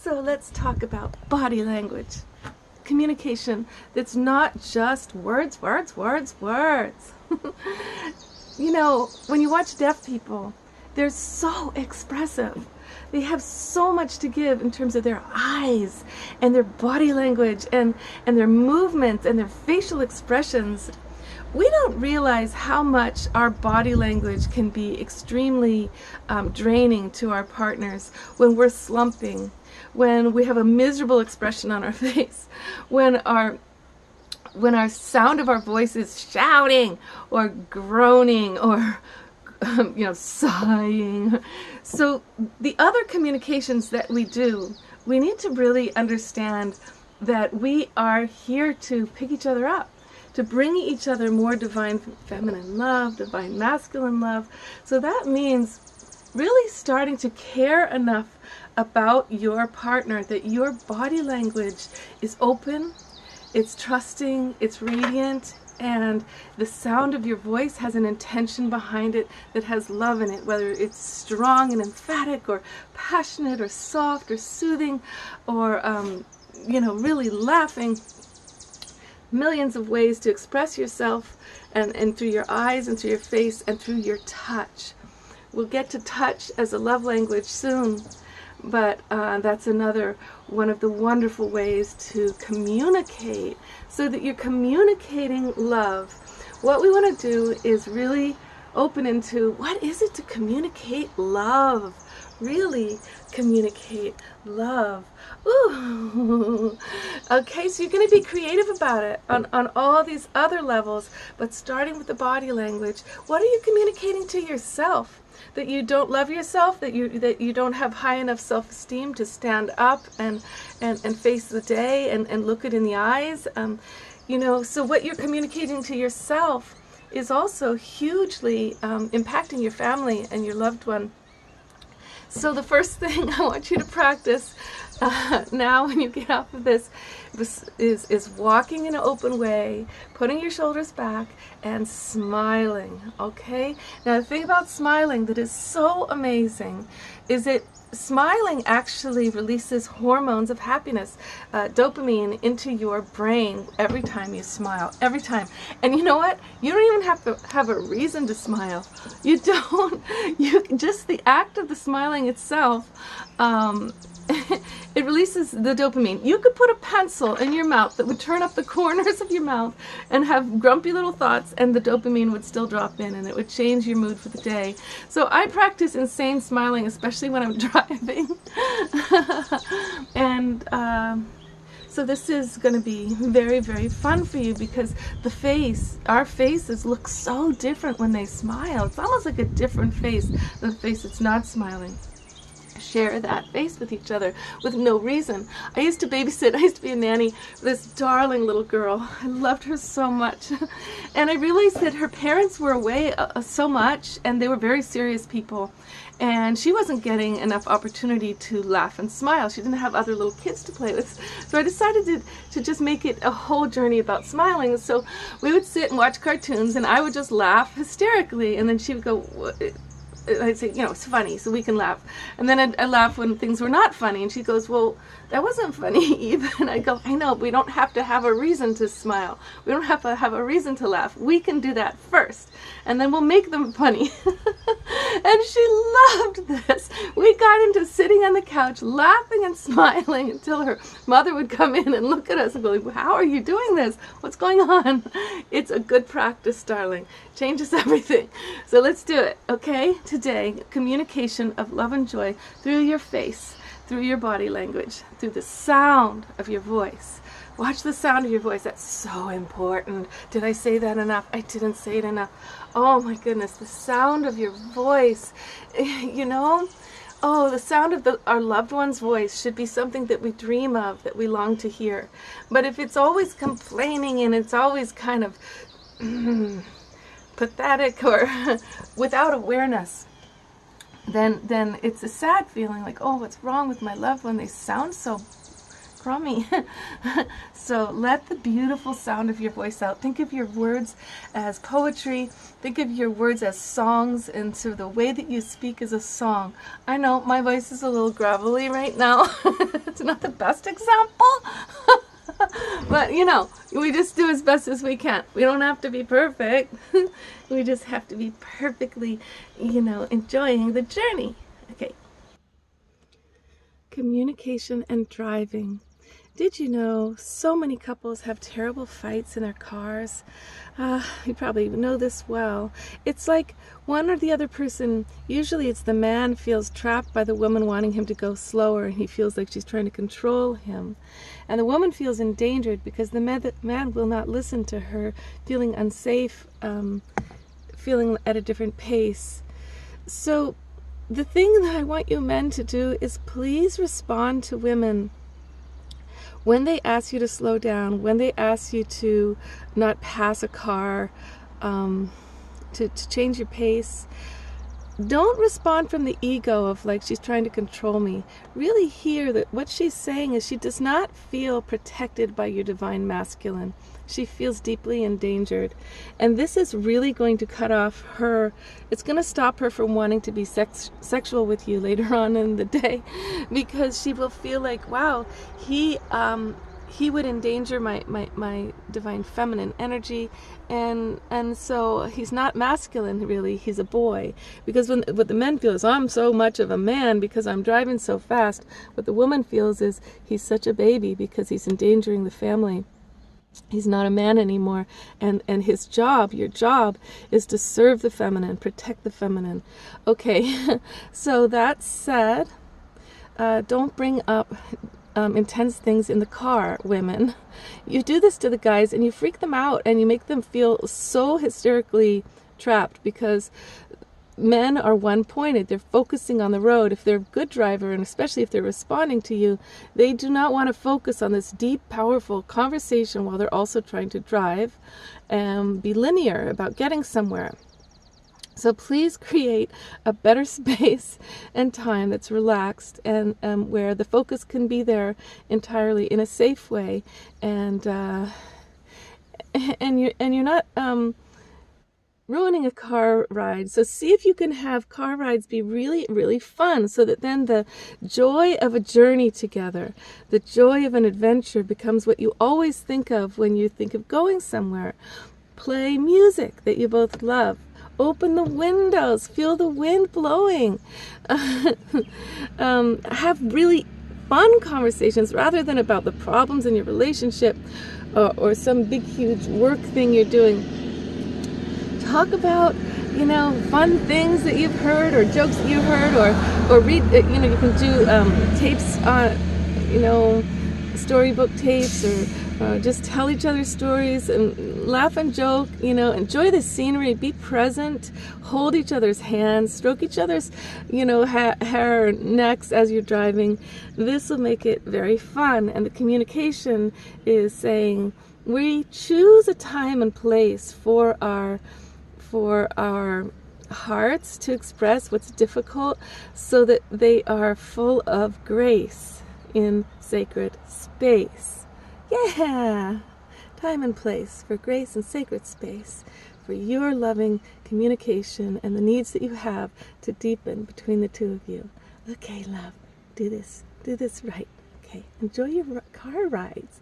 So let's talk about body language. Communication that's not just words, words, words, words. You know, when you watch deaf people, they're so expressive. They have so much to give in terms of their eyes and their body language and their movements and their facial expressions. We don't realize how much our body language can be extremely draining to our partners when we're slumping, when we have a miserable expression on our face, when our sound of our voice is shouting or groaning or sighing. So the other communications that we do, we need to really understand that we are here to pick each other up, to bring each other more divine feminine love, divine masculine love. So that means really starting to care enough about your partner that your body language is open, it's trusting, it's radiant, and the sound of your voice has an intention behind it that has love in it, whether it's strong and emphatic or passionate or soft or soothing or really laughing. Millions of ways to express yourself, and through your eyes and through your face and through your touch. We'll get to touch as a love language soon, but that's another one of the wonderful ways to communicate, so that you're communicating love. What we want to do is really open into what is it to communicate love. Really communicate love. Ooh. Okay, so you're going to be creative about it on all these other levels, but starting with the body language. What are you communicating to yourself? That you don't love yourself, that you don't have high enough self-esteem to stand up and face the day and look it in the eyes. So what you're communicating to yourself is also hugely impacting your family and your loved one. So the first thing I want you to practice now when you get off of this is walking in an open way, putting your shoulders back, and smiling, okay? Now the thing about smiling that is so amazing is that smiling actually releases hormones of happiness, dopamine, into your brain every time you smile, every time. And you know what? You don't even have to have a reason to smile. You don't. Just the act of the smiling itself, it releases the dopamine. You could put a pencil in your mouth that would turn up the corners of your mouth and have grumpy little thoughts, and the dopamine would still drop in and it would change your mood for the day. So I practice insane smiling, especially when I'm driving. And so this is going to be very, very fun for you, because our faces look so different when they smile. It's almost like a different face than the face that's not smiling. Share that face with each other with no reason. I used to babysit, I used to be a nanny for this darling little girl. I loved her so much. And I realized that her parents were away so much, and they were very serious people. And she wasn't getting enough opportunity to laugh and smile. She didn't have other little kids to play with. So I decided to just make it a whole journey about smiling. So we would sit and watch cartoons, and I would just laugh hysterically. And then she would go, I'd say, it's funny, so we can laugh. And then I'd laugh when things were not funny. And she goes, well, that wasn't funny either. And I go, I know, we don't have to have a reason to smile. We don't have to have a reason to laugh. We can do that first, and then we'll make them funny. And she loved this. We got into sitting on the couch, laughing and smiling, until her mother would come in and look at us and go, how are you doing this? What's going on? It's a good practice, darling. Changes everything. So let's do it, okay? Today, communication of love and joy through your face, through your body language, through the sound of your voice. Watch the sound of your voice. That's so important. Did I say that enough? I didn't say it enough. Oh my goodness, the sound of your voice. The sound of our loved one's voice should be something that we dream of, that we long to hear. But if it's always complaining and it's always kind of pathetic or without awareness, then it's a sad feeling, like, oh, what's wrong with my loved one? They sound so crummy. So let the beautiful sound of your voice out. Think of your words as poetry. Think of your words as songs, and so the way that you speak is a song. I know my voice is a little gravelly right now. It's not the best example. But, you know, we just do as best as we can. We don't have to be perfect. We just have to be perfectly, you know, enjoying the journey. Okay. Communication and driving. Did you know so many couples have terrible fights in their cars? You probably know this well. It's like one or the other person, usually it's the man, feels trapped by the woman wanting him to go slower, and he feels like she's trying to control him. And the woman feels endangered because the man will not listen to her, feeling unsafe, feeling at a different pace. So the thing that I want you men to do is please respond to women when they ask you to slow down, when they ask you to not pass a car, to change your pace. Don't respond from the ego of like she's trying to control me. Really hear that what she's saying is she does not feel protected by your divine masculine. She feels deeply endangered. And this is really going to cut off her, it's going to stop her from wanting to be sexual with you later on in the day, because she will feel like, wow, he would endanger my divine feminine energy, and so he's not masculine really, he's a boy. Because what the men feel is, I'm so much of a man because I'm driving so fast. What the woman feels is, he's such a baby because he's endangering the family. He's not a man anymore, and his job, your job, is to serve the feminine, protect the feminine. Okay, so that said, don't bring up intense things in the car, women. You do this to the guys and you freak them out and you make them feel so hysterically trapped, because men are one-pointed. They're focusing on the road. If they're a good driver, and especially if they're responding to you, they do not want to focus on this deep, powerful conversation while they're also trying to drive and be linear about getting somewhere. So please create a better space and time that's relaxed, and where the focus can be there entirely in a safe way, and you're not ruining a car ride. So see if you can have car rides be really, really fun, so that then the joy of a journey together, the joy of an adventure, becomes what you always think of when you think of going somewhere. Play music that you both love. Open the windows, feel the wind blowing. Have really fun conversations rather than about the problems in your relationship, or some big, huge work thing you're doing. Talk about, you know, fun things that you've heard, or jokes that you heard, or read, you know, you can do tapes on, you know, storybook tapes, or just tell each other stories and laugh and joke, you know, enjoy the scenery, be present, hold each other's hands, stroke each other's, you know, hair or necks as you're driving. This will make it very fun. And the communication is saying, we choose a time and place for our hearts to express what's difficult, so that they are full of grace in sacred space. Yeah, time and place for grace and sacred space, for your loving communication and the needs that you have to deepen between the two of you. Okay, love, do this right. Okay, enjoy your car rides.